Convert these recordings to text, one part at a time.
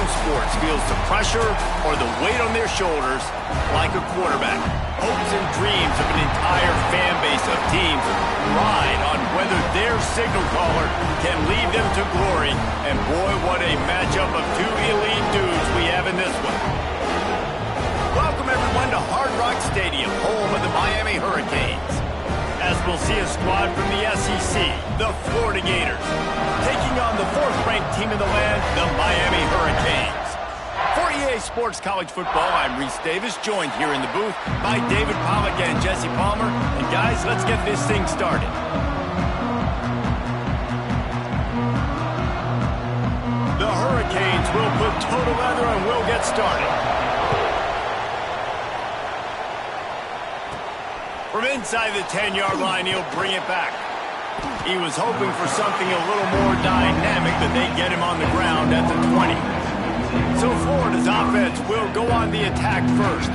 in sports feels the pressure or the weight on their shoulders like a quarterback. Hopes and dreams of an entire fan base of teams ride on whether their signal caller can lead them to glory. And boy, what a matchup of two elite dudes we have in this one. Welcome everyone to Hard Rock Stadium, home of the Miami Hurricanes. As we'll see a squad from the SEC, the Florida Gators, taking on the fourth-ranked team in the land, the Miami Hurricanes. For EA Sports College Football, I'm Reese Davis, joined here in the booth by David Pollack and Jesse Palmer. And guys, let's get this thing started. The Hurricanes will put total leather and we'll get started. From inside the 10-yard line, he'll bring it back. He was hoping for something a little more dynamic, but they get him on the ground at the 20. So Florida's offense will go on the attack first.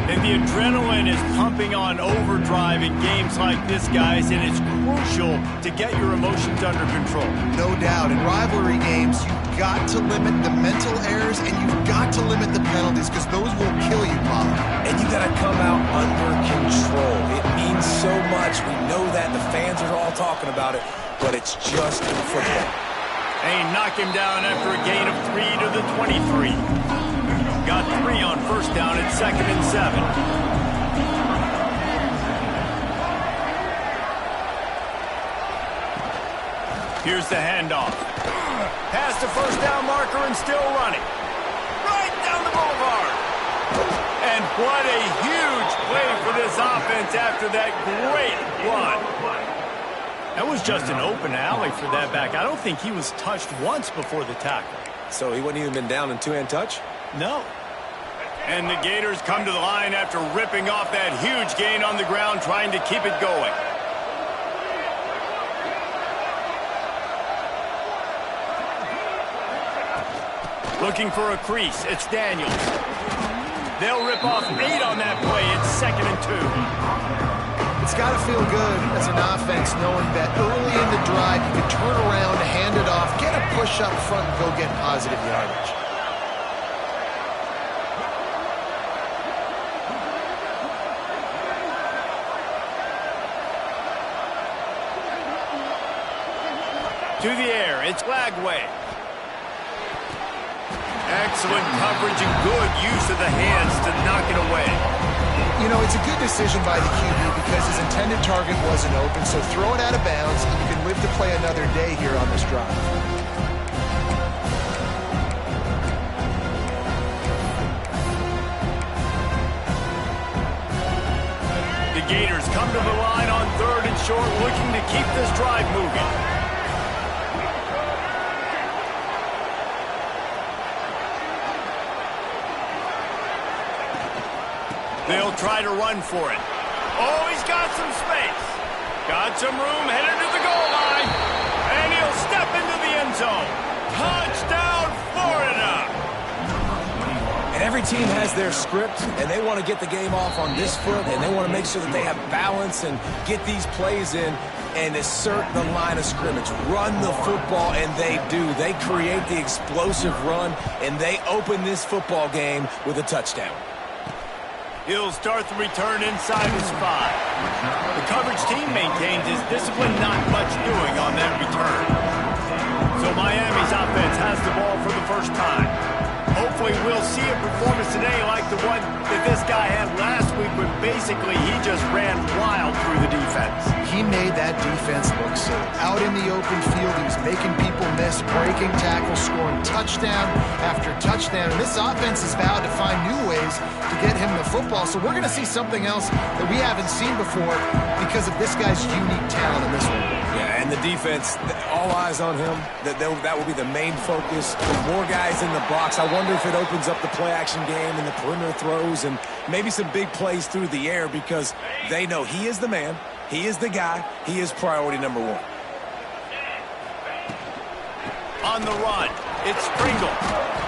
And the adrenaline is pumping on overdrive in games like this, guys, and it's crucial to get your emotions under control. No doubt. In rivalry games, you've got to limit the mental errors and you've got to limit the penalties because those will kill you, Bob. And you got to come out under control. It means so much. We know that. The fans are all talking about it, but it's just football. And he knocked him down after a gain of 3 to the 23. Got 3 on first down at 2nd and 7. Here's the handoff. Past the first down marker and still running. Right down the boulevard. And what a huge play for this offense after that great run. That was just an open alley for that back. I don't think he was touched once before the tackle. So he wouldn't even been down in two-hand touch? No. And the Gators come to the line after ripping off that huge gain on the ground, trying to keep it going. Looking for a crease. It's Daniels. They'll rip off 8 on that play. It's 2nd and 2. It's got to feel good as an offense knowing that early in the drive you can turn around, hand it off, get a push up front, and go get positive yardage. To the air, it's Lagway. Excellent coverage and good use of the hands to knock it away. You know, it's a good decision by the QB because his intended target wasn't open, so throw it out of bounds, and you can live to play another day here on this drive. The Gators come to the line on 3rd and short, looking to keep this drive moving. They'll try to run for it. Oh, he's got some space. Got some room, headed to the goal line. And he'll step into the end zone. Touchdown, Florida! And every team has their script, and they want to get the game off on this foot, and they want to make sure that they have balance and get these plays in and assert the line of scrimmage. Run the football, and they do. They create the explosive run, and they open this football game with a touchdown. He'll start the return inside his 5. The coverage team maintains his discipline, not much doing on that return. So Miami's offense has the ball for the first time. Hopefully we'll see a performance today like the one that this guy had last week when basically he just ran wild through the defense. He made that defense look silly. Out in the open field, he was making people miss, breaking tackles, scoring touchdown after touchdown. And this offense has vowed to find new ways to get him the football. So we're going to see something else that we haven't seen before because of this guy's unique talent in this one. Yeah, and the defense, all eyes on him. That will be the main focus. More guys in the box. I wonder if it opens up the play-action game and the perimeter throws and maybe some big plays through the air because they know he is the man, he is the guy, he is priority number 1. On the run, it's Pringle.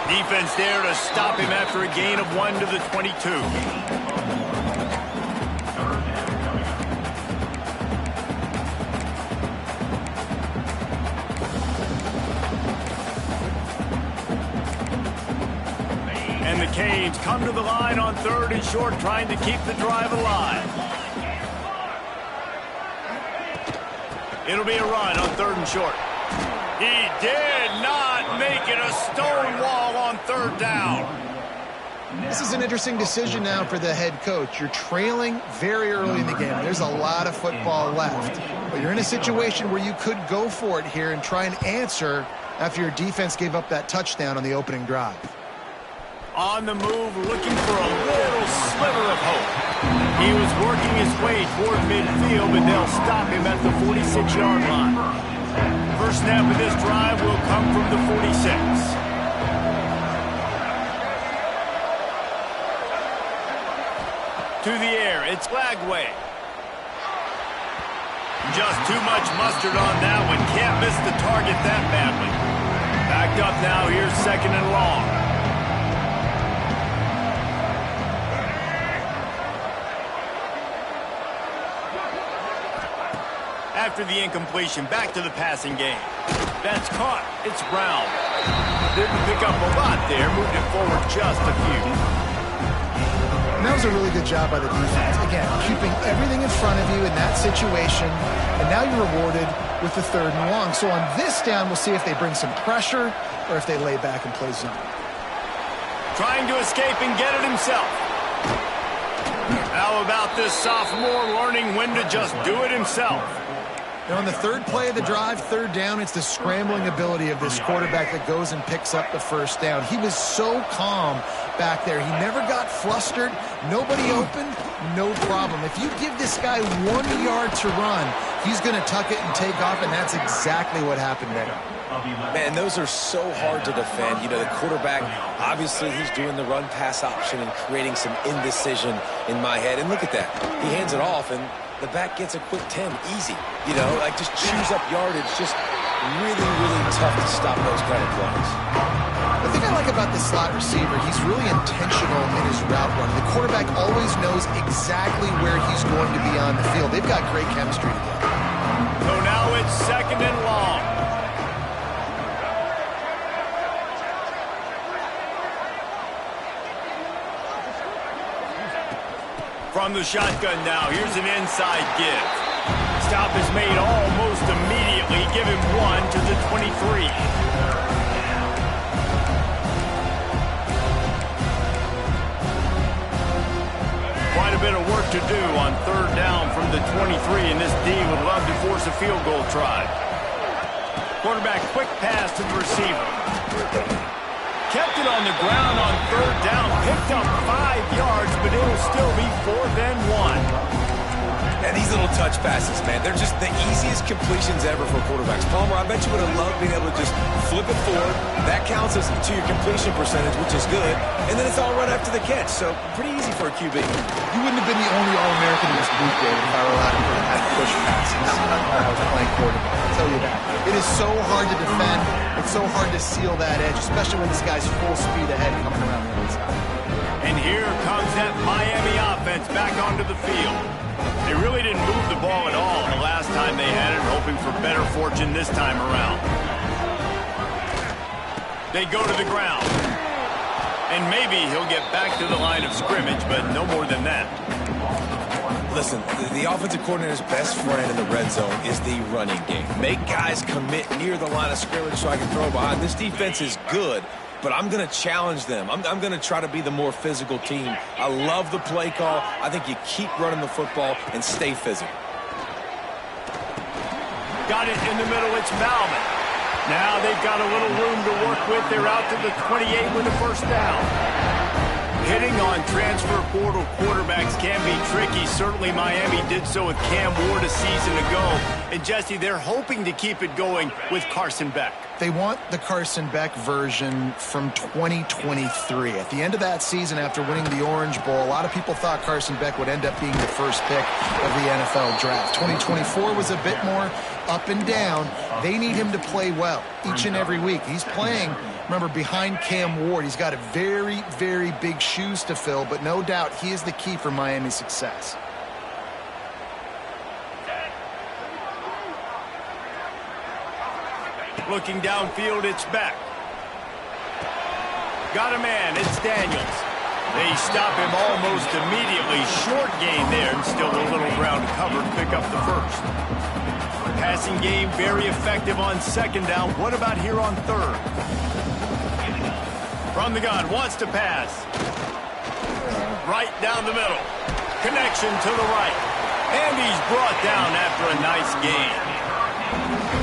Defense there to stop him after a gain of 1 to the 22. And the Canes come to the line on 3rd and short, trying to keep the drive alive. It'll be a run on 3rd and short. He did not make it a stone wall on 3rd down. This is an interesting decision now for the head coach. You're trailing very early in the game. There's a lot of football left. But you're in a situation where you could go for it here and try and answer after your defense gave up that touchdown on the opening drive. On the move, looking for a little sliver of hope. He was working his way toward midfield, but they'll stop him at the 46-yard line. First snap of this drive will come from the 46. To the air, it's Lagway. Just too much mustard on that one. Can't miss the target that badly. Backed up now, here's 2nd and long. After the incompletion, back to the passing game. That's caught. It's Brown. Didn't pick up a lot there, moved it forward just a few. And that was a really good job by the defense. Again, keeping everything in front of you in that situation, and now you're rewarded with the 3rd and long. So on this down, we'll see if they bring some pressure or if they lay back and play zone. Trying to escape and get it himself. How about this sophomore learning when to just do it himself? Now on the 3rd play of the drive, 3rd down, it's the scrambling ability of this quarterback that goes and picks up the 1st down. He was so calm back there. He never got flustered. Nobody open, no problem. If you give this guy 1 yard to run, he's going to tuck it and take off, and that's exactly what happened there. Man, those are so hard to defend. You know, the quarterback, obviously he's doing the run-pass option and creating some indecision in my head. And look at that. He hands it off, and the back gets a quick 10, easy. You know, like just chews up yardage. Just really, really tough to stop those kind of plays. The thing I like about this slot receiver, he's really intentional in his route running. The quarterback always knows exactly where he's going to be on the field. They've got great chemistry together. So now it's 2nd and long. From the shotgun now, here's an inside give. Stop is made almost immediately. Give him 1 to the 23. Quite a bit of work to do on 3rd down from the 23, and this D would love to force a field goal try. Quarterback quick pass to the receiver. Kept it on the ground on 3rd down. Picked up 5 yards, but it'll still be 4th and 1. And these little touch passes, man, they're just the easiest completions ever for quarterbacks. Palmer, I bet you would have loved being able to just flip it forward. That counts as to your completion percentage, which is good. And then it's all run after the catch, so pretty easy for a QB. You wouldn't have been the only All-American in this group game if I were allowed to have push passes while I was playing quarterback. I'll tell you that. It is so hard to defend. It's so hard to seal that edge, especially when this guy's full speed ahead coming around the inside. And here comes that Miami offense back onto the field. They really didn't move the ball at all the last time they had it, hoping for better fortune this time around. They go to the ground. And maybe he'll get back to the line of scrimmage, but no more than that. Listen, the offensive coordinator's best friend in the red zone is the running game. Make guys commit near the line of scrimmage so I can throw behind. This defense is good, but I'm going to challenge them. I'm going to try to be the more physical team. I love the play call. I think you keep running the football and stay physical. Got it in the middle. It's Bauman. Now they've got a little room to work with. They're out to the 28 with a 1st down. Hitting on transfer portal quarterbacks can be tricky. Certainly Miami did so with Cam Ward a season ago. And Jesse, they're hoping to keep it going with Carson Beck. They want the Carson Beck version from 2023. At the end of that season, after winning the Orange Bowl, a lot of people thought Carson Beck would end up being the first pick of the NFL draft. 2024 was a bit more up and down. They need him to play well each and every week. He's playing, remember, behind Cam Ward. He's got a very, very big shoes to fill, but no doubt he is the key for Miami's success. Looking downfield, it's Beck. Got a man, it's Daniels. They stop him almost immediately. Short gain there, and still a little ground cover to pick up the first. Passing game very effective on second down. What about here on third? From the gun, wants to pass. Right down the middle. Connection to the right. And he's brought down after a nice gain.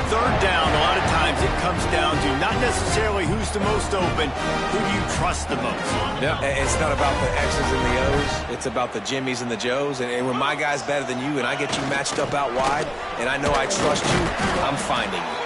Third down, a lot of times it comes down to not necessarily who's the most open, who do you trust the most? Yeah, it's not about the X's and the O's. It's about the Jimmys and the Joes. And when my guy's better than you and I get you matched up out wide and I know I trust you, I'm finding you.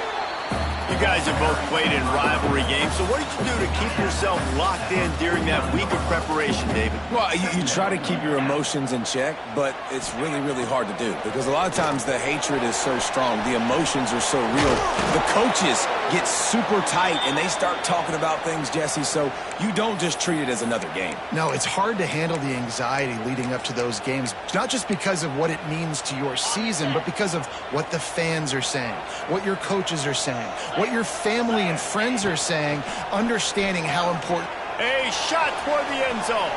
You guys have both played in rivalry games, so what did you do to keep yourself locked in during that week of preparation, David? Well, you try to keep your emotions in check, but it's really, really hard to do because a lot of times the hatred is so strong, the emotions are so real. The coaches get super tight and they start talking about things, Jesse, so you don't just treat it as another game. No, it's hard to handle the anxiety leading up to those games, not just because of what it means to your season, but because of what the fans are saying, what your coaches are saying, what your family and friends are saying, understanding how important. A shot toward the end zone.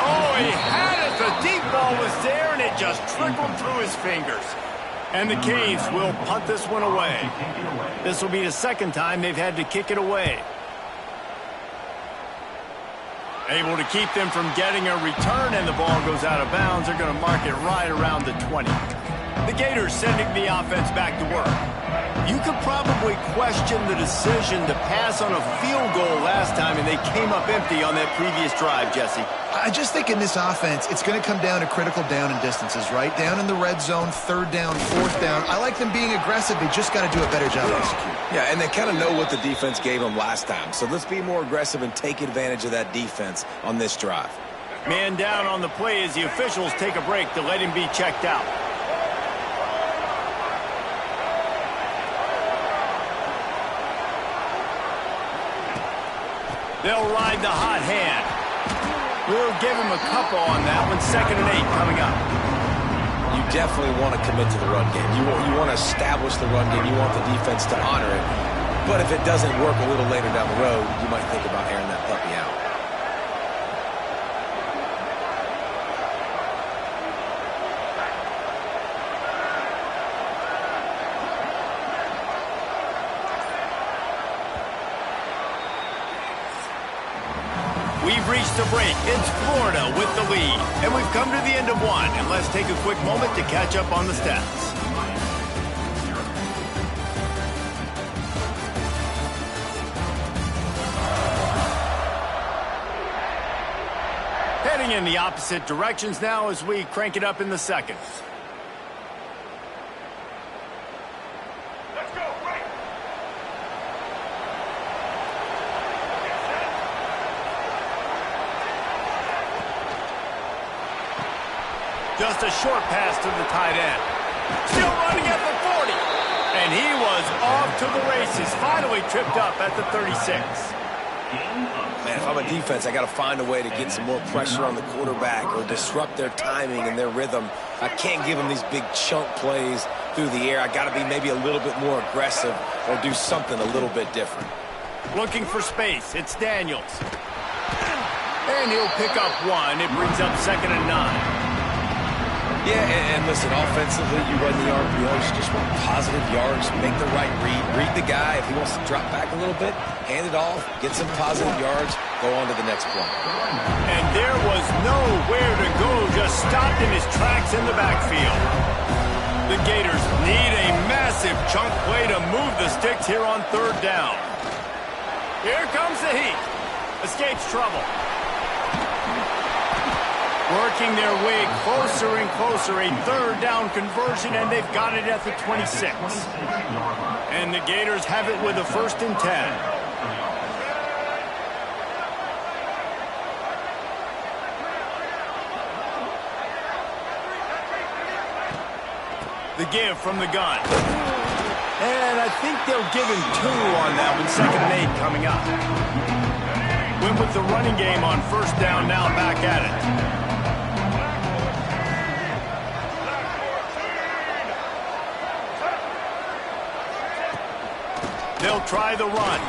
Oh, he had it. The deep ball was there, and it just trickled through his fingers. And the Canes will punt this one away. This will be the second time they've had to kick it away. Able to keep them from getting a return, and the ball goes out of bounds. They're going to mark it right around the 20. The Gators sending the offense back to work. You could probably question the decision to pass on a field goal last time, and they came up empty on that previous drive, Jesse. I just think in this offense, it's going to come down to critical down and distances, right? Down in the red zone, third down, fourth down. I like them being aggressive. They just got to do a better job executing. Yeah, and they kind of know what the defense gave them last time. So let's be more aggressive and take advantage of that defense on this drive. Man down on the play as the officials take a break to let him be checked out. They'll ride the hot hand. We'll give him a couple on that one. 2nd and 8 coming up. You definitely want to commit to the run game. You want to establish the run game. You want the defense to honor it. But if it doesn't work a little later down the road, you might think about airing that puppy out. We've reached a break. It's Florida with the lead. And we've come to the end of one. And let's take a quick moment to catch up on the stats. Heading in the opposite directions now as we crank it up in the second. Just a short pass to the tight end. Still running at the 40. And he was off to the races. Finally tripped up at the 36. Man, if I'm a defense, I got to find a way to get some more pressure on the quarterback or disrupt their timing and their rhythm. I can't give them these big chunk plays through the air. I got to be maybe a little bit more aggressive or do something a little bit different. Looking for space. It's Daniels. And he'll pick up one. It brings up 2nd and 9. Yeah, and listen, offensively, you run the RPOs, just want positive yards, make the right read the guy. If he wants to drop back a little bit, hand it off, get some positive yards, go on to the next play. And there was nowhere to go, just stopped in his tracks in the backfield. The Gators need a massive chunk play to move the sticks here on 3rd down. Here comes the heat. Escapes trouble. Working their way closer and closer, a 3rd down conversion, and they've got it at the 26. And the Gators have it with a 1st and 10. The give from the gun. And I think they'll give him 2 on that one. 2nd and 8 coming up. Went with the running game on 1st down, now back at it. They'll try the run.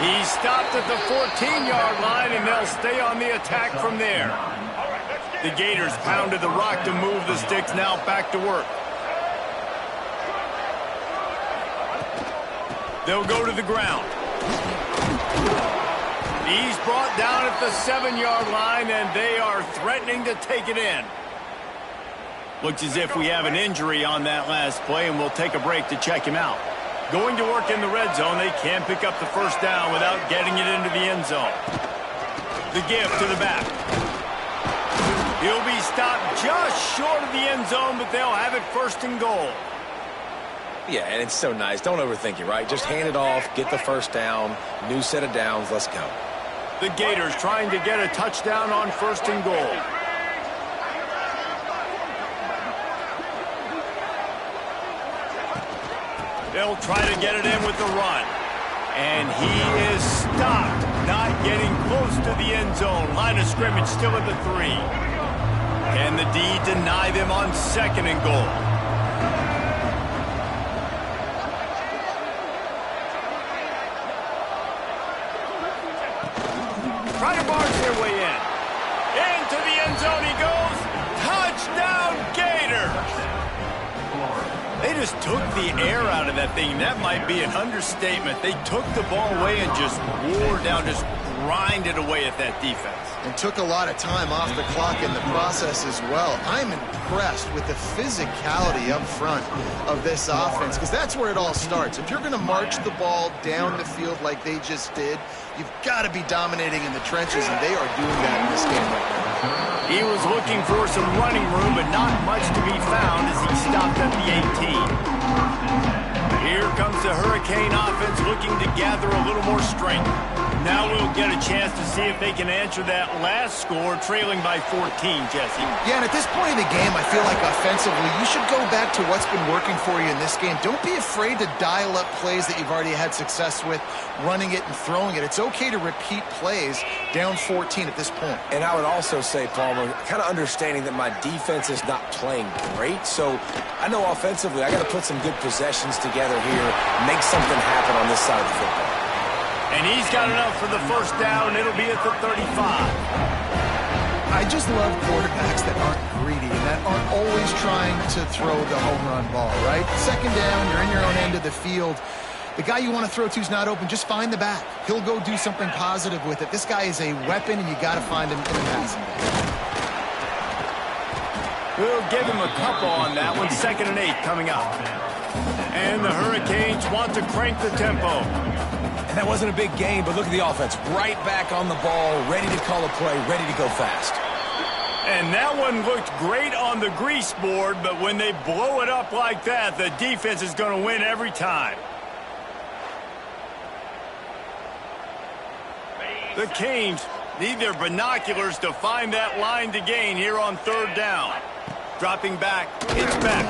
He's stopped at the 14-yard line, and they'll stay on the attack from there. The Gators pounded the rock to move the sticks, now back to work. They'll go to the ground. He's brought down at the 7-yard line, and they are threatening to take it in. Looks as if we have an injury on that last play, and we'll take a break to check him out. Going to work in the red zone, they can't pick up the first down without getting it into the end zone. The give to the back. He'll be stopped just short of the end zone, but they'll have it first and goal. Yeah, and it's so nice. Don't overthink it, right? Just hand it off, get the first down, new set of downs, let's go. The Gators trying to get a touchdown on first and goal. They'll try to get it in with the run. And he is stopped, not getting close to the end zone. Line of scrimmage still at the 3. Can the D deny them on second and goal? Try to barge their way in. Into the end zone he goes. Touchdown, Gators! They just took the air out of that thing. That might be an understatement. They took the ball away and just wore down, just grinded away at that defense. And took a lot of time off the clock in the process as well. I'm impressed with the physicality up front of this offense, because that's where it all starts. If you're going to march the ball down the field like they just did, you've got to be dominating in the trenches, and they are doing that in this game right now. He was looking for some running room, but not much to be found as he stopped at the 18. Here comes the Hurricane offense looking to gather a little more strength. Now we'll get a chance to see if they can answer that last score, trailing by 14, Jesse. Yeah, and at this point in the game, I feel like offensively, you should go back to what's been working for you in this game. Don't be afraid to dial up plays that you've already had success with, running it and throwing it. It's okay to repeat plays down 14 at this point. And I would also say, Palmer, kind of understanding that my defense is not playing great, so I know offensively I got to put some good possessions together here, make something happen on this side of the football. And he's got enough for the first down. It'll be at the 35. I just love quarterbacks that aren't greedy and that aren't always trying to throw the home run ball, right? Second down, you're in your own end of the field. The guy you want to throw to is not open. Just find the back. He'll go do something positive with it. This guy is a weapon, and you got to find him in the passing game. We'll give him a couple on that one. 2nd and 8 coming up. And the Hurricanes want to crank the tempo. And that wasn't a big game, but look at the offense. Right back on the ball, ready to call a play, ready to go fast. And that one looked great on the grease board, but when they blow it up like that, the defense is going to win every time. The Canes need their binoculars to find that line to gain here on 3rd down. Dropping back, it's back.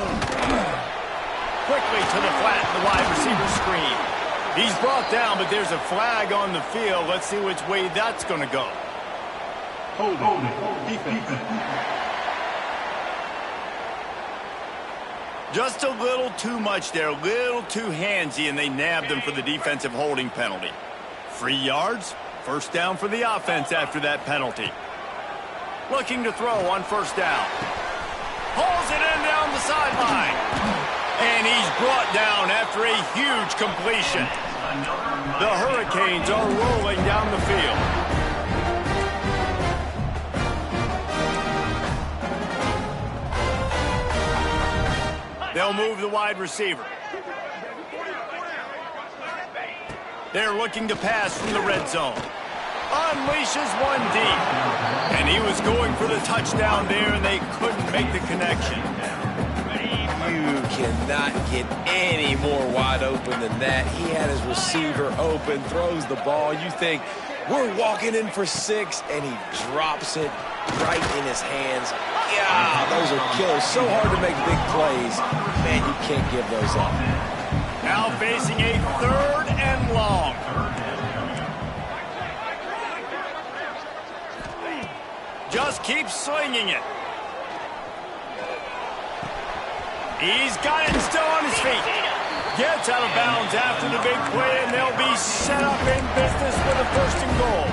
Quickly to the flat, the wide receiver screen. He's brought down, but there's a flag on the field. Let's see which way that's going to go. Hold defense. Just a little too much there, a little too handsy, and they nabbed him for the defensive holding penalty. 3 yards, first down for the offense after that penalty. Looking to throw on first down. Hauls it in down the sideline. And he's brought down after a huge completion. The Hurricanes are rolling down the field. They'll move the wide receiver. They're looking to pass from the red zone. Unleashes one deep. And he was going for the touchdown there, and they couldn't make the connection. You cannot get any more wide open than that. He had his receiver open, throws the ball. You think, we're walking in for 6, and he drops it right in his hands. Yeah, those are killers. So hard to make big plays. Man, you can't give those up. Now facing a 3rd and long. Just keep slinging it. He's got it still on his feet. gets out of bounds after the big play, and they'll be set up in business with a 1st and goal.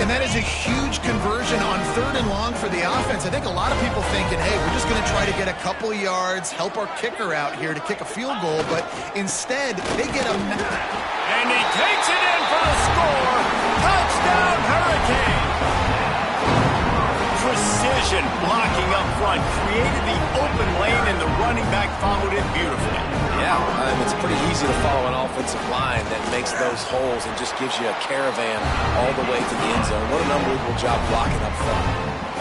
And that is a huge conversion on 3rd and long for the offense. I think a lot of people thinking, hey, we're just going to try to get a couple of yards, help our kicker out here to kick a field goal. But instead, they get a... And he takes it in for the score. Touchdown, Hurricane. Precision blocking up front created the open lane, and the running back followed it beautifully. Yeah, it's pretty easy to follow an offensive line that makes those holes and just gives you a caravan all the way to the end zone. What an unbelievable job blocking up front.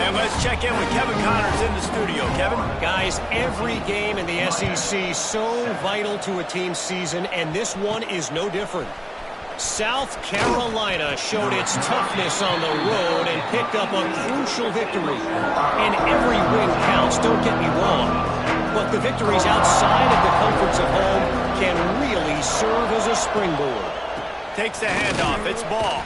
And let's check in with Kevin Connors in the studio. Kevin? Guys, every game in the SEC so vital to a team's season, and this one is no different. South Carolina showed its toughness on the road and picked up a crucial victory. And every win counts, don't get me wrong. But the victories outside of the comforts of home can really serve as a springboard. Takes the handoff. It's ball.